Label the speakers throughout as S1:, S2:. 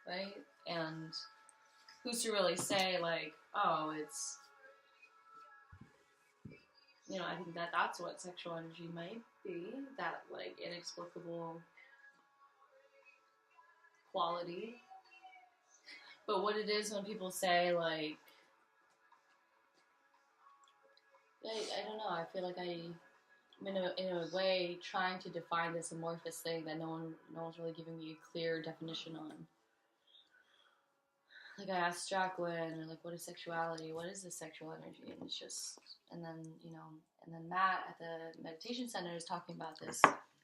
S1: right? And who's to really say, like, oh, it's, you know, I think that that's what sexual energy might be, that, like, inexplicable quality. But what it is when people say, like, I don't know, I feel like I'm in a way trying to define this amorphous thing that no one's really giving me a clear definition on. Like, I asked Jacqueline, like, what is sexuality? What is this sexual energy? And it's just, and then, you know, and then Matt at the meditation center is talking about this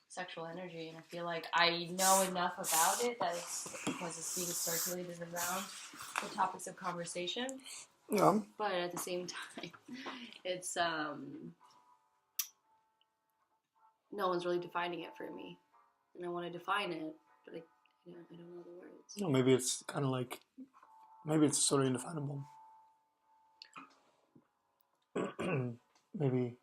S1: sexual energy, and I feel like I know enough about it that it's because it's being circulated around the topics of conversation.
S2: Yeah.
S1: But at the same time, it's, no one's really defining it for me. And I want to define it, but I don't know the words.
S2: Well, maybe it's kind of like, maybe it's sort of indefinable. maybe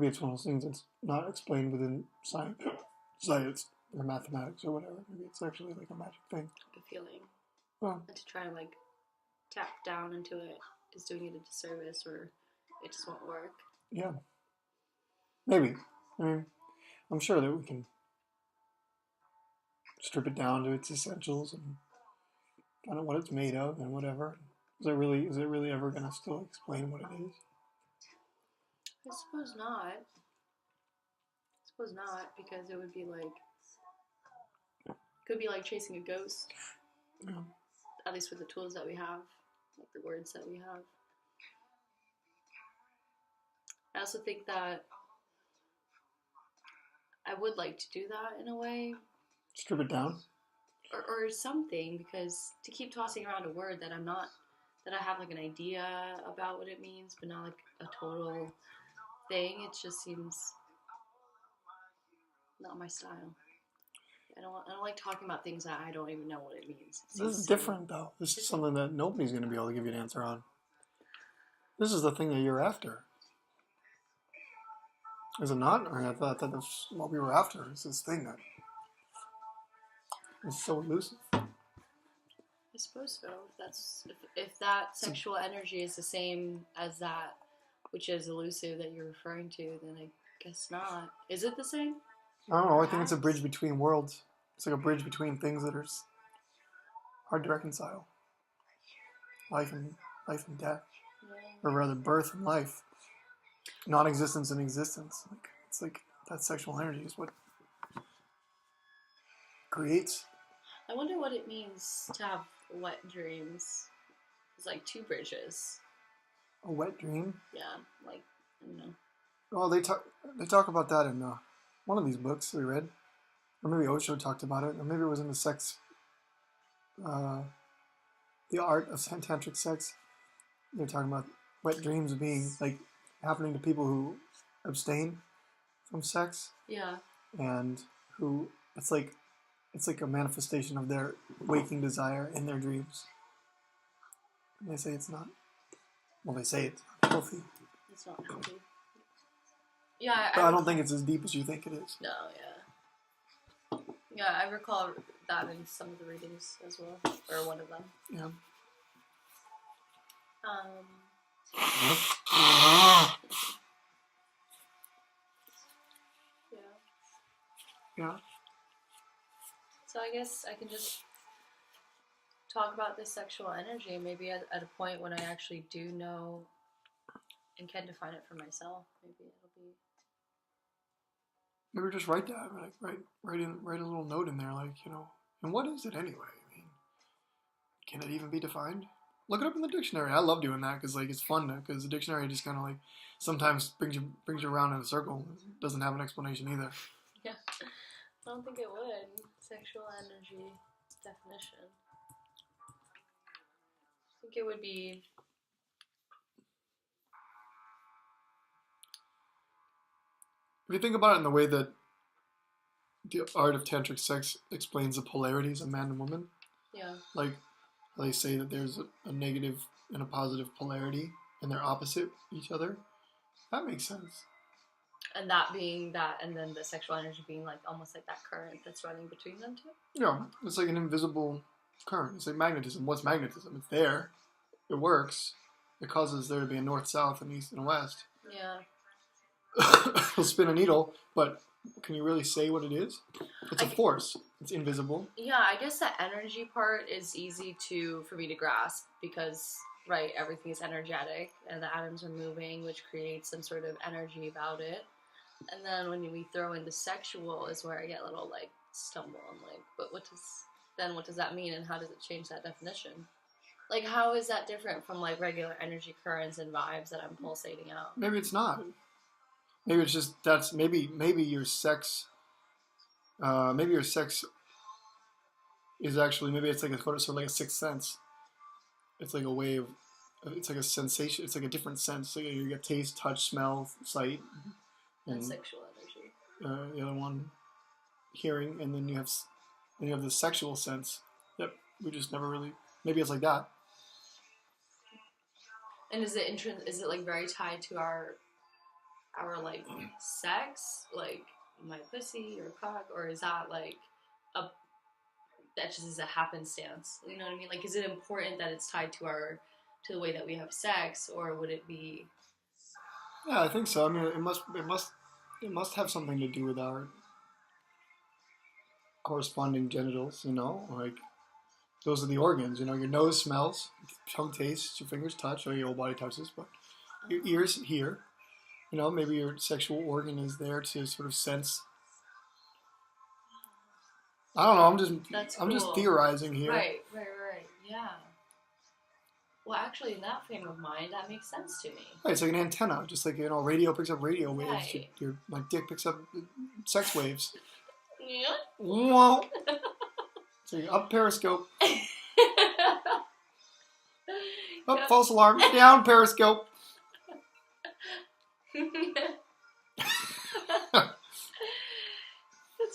S2: it's one of those things that's not explained within science or mathematics or whatever. Maybe it's actually like a magic thing.
S1: Like a feeling.
S2: Well,
S1: and to try and like tap down into it is doing it a disservice, or it just won't work.
S2: Yeah. Maybe. I mean, I'm sure that we can strip it down to its essentials and kind of what it's made of and whatever. Is it really ever going to still explain what it is?
S1: I suppose not. Because it would be like, could be like chasing a ghost.
S2: Yeah.
S1: At least with the tools that we have, like the words that we have. I also think that I would like to do that in a way.
S2: Strip it down?
S1: Or something, because to keep tossing around a word that I have like an idea about what it means, but not like a total thing, it just seems not my style. I don't like talking about things that I don't even know what it means.
S2: This is different, though. This is something that nobody's going to be able to give you an answer on. This is the thing that you're after. Is it not? Or I thought that that's what we were after. It's this thing that is so elusive.
S1: I suppose so. If that sexual energy is the same as that which is elusive that you're referring to, then I guess not. Is it the same?
S2: I don't know. I think it's a bridge between worlds. It's like a bridge between things that are hard to reconcile. Life and death. Yeah. Or rather, birth and life. Non-existence and existence. It's like that sexual energy is what creates.
S1: I wonder what it means to have wet dreams. It's like two bridges.
S2: A wet dream?
S1: Yeah, like, I don't know.
S2: Well, they talk about that in one of these books we read. Or maybe Osho talked about it. Or maybe it was in the sex... the art of tantric sex. They're talking about wet dreams being, like, happening to people who abstain from sex.
S1: Yeah.
S2: And who... It's like a manifestation of their waking desire in their dreams. And they say it's not... Well, they say it's not healthy.
S1: It's not healthy. Yeah,
S2: but I don't think it's as deep as you think it is.
S1: No, yeah. Yeah, I recall that in some of the readings as well. Or one of them.
S2: Yeah. Yeah.
S1: So I guess I can just talk about this sexual energy, maybe at a point when I actually do know and can define it for myself. Maybe it'll be...
S2: Maybe just write that, like write a little note in there, like, you know, and what is it anyway? I mean, can it even be defined? Look it up in the dictionary. I love doing that because, like, it's fun because the dictionary just kind of like sometimes brings you around in a circle. It doesn't have an explanation either.
S1: Yeah, I don't think it would. Sexual energy definition. I think it would be...
S2: If you think about it in the way that the art of tantric sex explains the polarities of man and woman,
S1: yeah,
S2: like they say that there's a negative and a positive polarity, and they're opposite each other. That makes sense.
S1: And that being that, and then the sexual energy being like almost like that current that's running between them two.
S2: Yeah, it's like an invisible current. It's like magnetism. What's magnetism? It's there. It works. It causes there to be a north, south, and east and west.
S1: Yeah.
S2: It'll spin a needle, but can you really say what it is? It's a force. It's invisible.
S1: Yeah, I guess the energy part is easy for me to grasp because, right, everything is energetic and the atoms are moving, which creates some sort of energy about it. And then when we throw in the sexual is where I get a little, like, stumble. I'm like, but what does that mean and how does it change that definition? Like, how is that different from, like, regular energy currents and vibes that I'm pulsating out?
S2: Maybe it's not. Maybe it's just maybe your sex. Maybe your sex is actually it's like sort of like a sixth sense. It's like a way of. It's like a sensation. It's like a different sense. So you get taste, touch, smell, sight,
S1: and sexual energy.
S2: The other one, hearing, and then you have the sexual sense. Yep, we just never really. Maybe it's like that.
S1: And is it like very tied to our like sex, like my pussy or cock, or is that like that just is a happenstance? You know what I mean? Like, is it important that it's tied to the way that we have sex, or would it be?
S2: Yeah, I think so. I mean, it must have something to do with our corresponding genitals. You know, like those are the organs. You know, your nose smells, tongue tastes, your fingers touch, or your whole body touches, but your ears hear. You know, maybe your sexual organ is there to sort of sense. I don't know. I'm just theorizing here.
S1: Right. Yeah. Well, actually, in that frame of mind, that makes sense to me.
S2: Right, it's like an antenna, just like radio picks up radio waves. Right. My dick picks up sex waves.
S1: Yeah.
S2: Whoa. So you're up Periscope. Up false alarm. Down Periscope.
S1: That's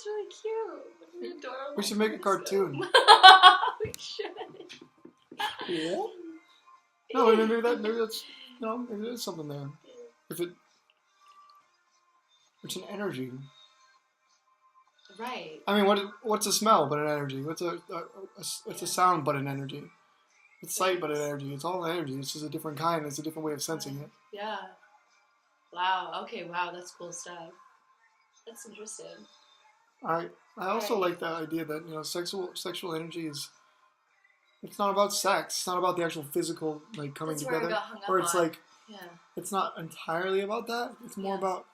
S1: really cute. Adorable.
S2: We should make a cartoon.
S1: We should.
S2: Yeah. No, maybe that's maybe there's something there. It's an energy.
S1: Right.
S2: I mean, what's a smell but an energy? What's a sound but an energy? It's sight but an energy. It's all energy. It's just a different kind. It's a different way of sensing it.
S1: Yeah. Wow. Okay. Wow. That's cool stuff. That's interesting.
S2: I also like the idea that sexual energy is. It's not about sex. It's not about the actual physical coming together. Or it's it's not entirely about that. It's more about.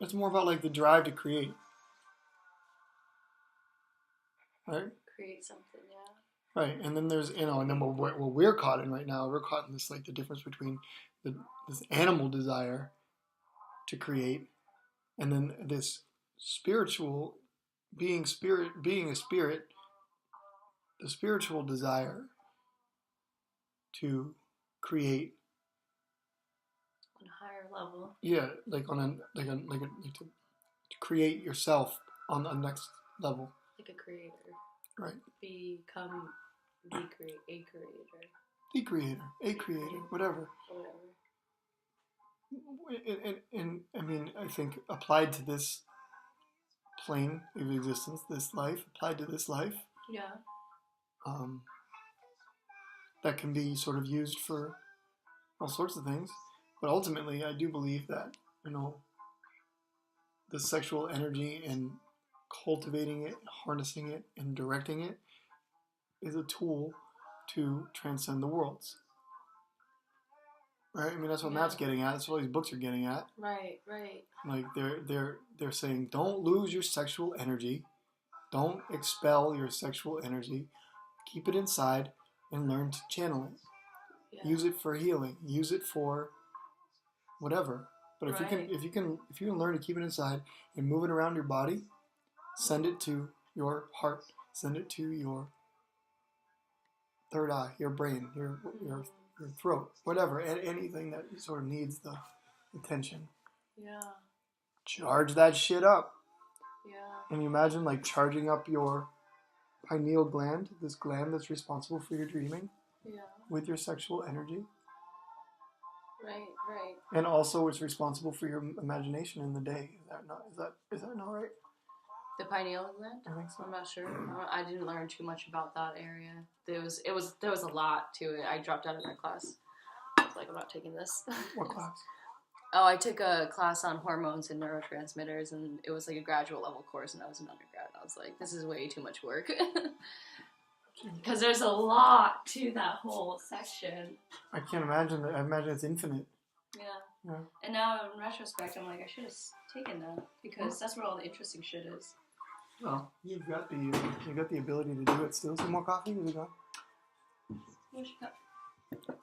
S2: It's more about like the drive to create. Right?
S1: Create something, yeah.
S2: Right, and then there's and then what we're caught in right now. We're caught in this the difference between this animal desire to create, and then this spiritual being a spirit, the spiritual desire to create
S1: on a higher level.
S2: Yeah, to create yourself on the next level.
S1: Like a creator.
S2: Right.
S1: Become a creator.
S2: A creator, whatever. And I mean, I think applied to this plane of existence, this life, applied to this life.
S1: Yeah.
S2: That can be sort of used for all sorts of things. But ultimately, I do believe that, the sexual energy and cultivating it, harnessing it, and directing it is a tool to transcend the worlds. Right? I mean, that's what Matt's getting at. That's what all these books are getting at.
S1: Right.
S2: Like, they're saying, don't lose your sexual energy. Don't expel your sexual energy. Keep it inside and learn to channel it. Yeah. Use it for healing. Use it for whatever. But if you can learn to keep it inside and move it around your body, send it to your heart, send it to your third eye, your brain, your throat, whatever, anything that sort of needs the attention.
S1: Yeah.
S2: Charge that shit up.
S1: Yeah.
S2: And you imagine charging up your pineal gland, this gland that's responsible for your dreaming, with your sexual energy.
S1: Right.
S2: And also, it's responsible for your imagination in the day. Is that not? Is that not right?
S1: The pineal gland?
S2: I think so.
S1: I'm not sure. I didn't learn too much about that area. There was a lot to it. I dropped out of that class. I was like, I'm not taking this.
S2: What class?
S1: Oh, I took a class on hormones and neurotransmitters, and it was like a graduate level course, and I was an undergrad. I was like, this is way too much work. Because there's a lot to that whole section.
S2: I can't imagine that. I imagine it's infinite.
S1: Yeah. And now, in retrospect, I'm like, I should have taken that, because that's where all the interesting shit is.
S2: Well, you've got the ability to do it still. Some more coffee? Is it gone?
S1: Where's your cup?